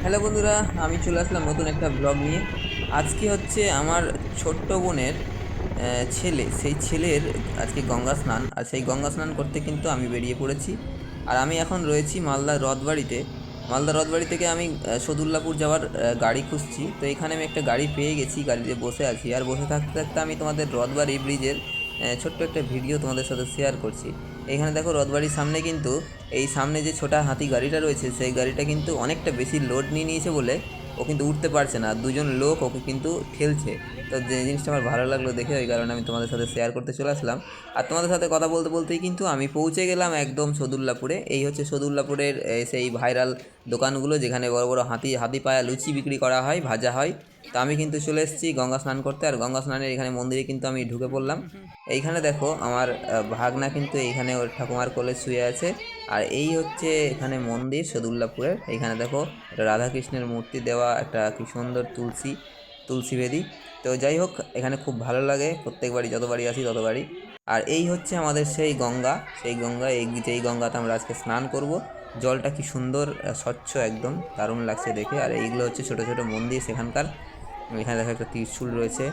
Hello বন্ধুরা, আমি চলে আসলাম নতুন একটা ব্লগ নিয়ে। আজকে হচ্ছে আমার ছোট্ট বোনের ছেলে, সেই ছেলের আজকে গঙ্গা স্নান। আর সেই গঙ্গা স্নান করতে কিন্তু আমি বেরিয়ে পড়েছি। আর আমি এখন রয়েছি মালদা রথবাড়িতে। মালদা রথবাড়ি থেকে আমি সদুল্লাপুর যাওয়ার গাড়ি খুঁজছি। তো এখানে আমি একটা গাড়ি পেয়ে গেছি, গাড়িতে বসে আছি। আর বসে থাকতে থাকতে আমি তোমাদের রথবাড়ি ব্রিজের ছোট্ট একটা ভিডিও তোমাদের সাথে শেয়ার করছি। এখানে দেখো, রথবাড়ির সামনে কিন্তু এই সামনে যে ছোটা হাতি গাড়িটা রয়েছে, সেই গাড়িটা কিন্তু অনেকটা বেশি লোড নিয়ে নিয়েছে বলে ও কিন্তু উঠতে পারছে না। দুজন লোক ওকে কিন্তু ঠেলছে। তো যে জিনিসটা আমার ভালো লাগলো দেখে, ওই কারণে আমি তোমাদের সাথে শেয়ার করতে চলে আসলাম। আর তোমাদের সাথে কথা বলতে বলতেই কিন্তু আমি পৌঁছে গেলাম একদম সদুল্লাপুরে। এই হচ্ছে সদুল্লাপুরের সেই ভাইরাল দোকানগুলো, যেখানে বড় বড় হাতি হাতি পায়া লুচি বিক্রি করা হয়, ভাজা হয়। তো আমি কিন্তু চলে এসেছি গঙ্গা স্নান করতে। আর গঙ্গা স্নানের এখানে মন্দিরে কিন্তু আমি ঢুকে পড়লাম। এইখানে দেখো, আমার ভাগনা কিন্তু এইখানে ওর ঠাকুমার কোলে শুয়ে আছে। আর এই হচ্ছে এখানে মন্দির সদুল্লাপুরের। এইখানে দেখো, একটা রাধাকৃষ্ণের মূর্তি দেওয়া, একটা কি সুন্দর তুলসী বেদি। তো যাই হোক, এখানে খুব ভালো লাগে প্রত্যেকবারই, যতবারই আসি ততবারই। আর এই হচ্ছে আমাদের সেই গঙ্গা, যেই গঙ্গাতে আমরা আজকে স্নান করব। জলটা কি সুন্দর, স্বচ্ছ একদম, দারুণ লাগছে দেখে। আর এইগুলো হচ্ছে ছোট ছোট মন্দির সেখানকার। এখানে দেখো একটা ত্রিশূল রয়েছে।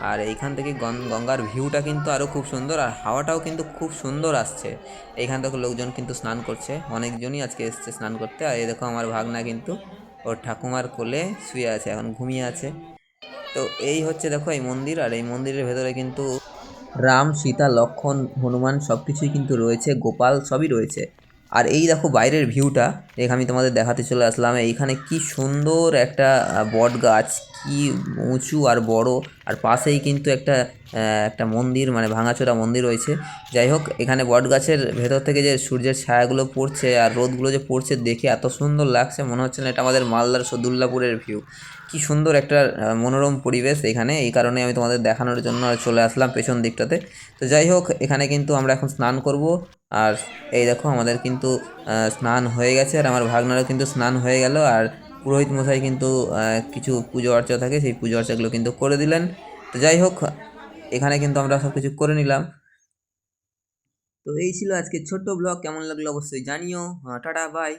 আর এইখান থেকে গঙ্গার ভিউটা কিন্তু আরও খুব সুন্দর, আর হাওয়াটাও কিন্তু খুব সুন্দর আসছে। এইখান থেকে লোকজন কিন্তু স্নান করছে, অনেকজনই আজকে এসছে স্নান করতে। আর এই দেখো, আমার ভাগনা কিন্তু ওর ঠাকুমার কোলে শুয়ে আছে, এখন ঘুমিয়ে আছে। তো এই হচ্ছে দেখো এই মন্দির। আর এই মন্দিরের ভেতরে কিন্তু রাম, সীতা, লক্ষ্মণ, হনুমান সব কিছুই কিন্তু রয়েছে, গোপাল সবই রয়েছে। আর এই দেখো বাইরের ভিউটা, আমি তোমাদের দেখাতে চলে আসলাম। এইখানে কি সুন্দর একটা বট গাছ, কি উঁচু আর বড়। আর পাশেই কিন্তু একটা মন্দির, মানে ভাঙাচোরা মন্দির রয়েছে। যাই হোক, এখানে বট গাছের ভেতর থেকে যে সূর্যের ছায়াগুলো পড়ছে আর রোদগুলো যে পড়ছে, দেখে এত সুন্দর লাগছে, মনে হচ্ছে না এটা আমাদের মালদার সদুল্লাপুরের ভিউ। কি সুন্দর একটা মনোরম পরিবেশ এখানে। এই কারণে আমি তোমাদের দেখানোর জন্য চলে আসলাম পেছন দিকটাতে। তো যাই হোক, এখানে কিন্তু আমরা এখন স্নান করব। আর এই দেখো, আমাদের কিন্তু স্নান হয়ে গেছে, আর আমার ভাগনারও কিন্তু স্নান হয়ে গেল। আর পুরোহিত মশাই কিন্তু কিছু পুজো অর্চা থাকে, সেই পুজো অর্চাগুলো কিন্তু করে দিলেন। তো যাই হোক, এখানে কিন্তু আমরা সব কিছু করে নিলাম। তো এই ছিল আজকে ছোট্ট ব্লগ। কেমন লাগলো অবশ্যই জানিও। Tata, by.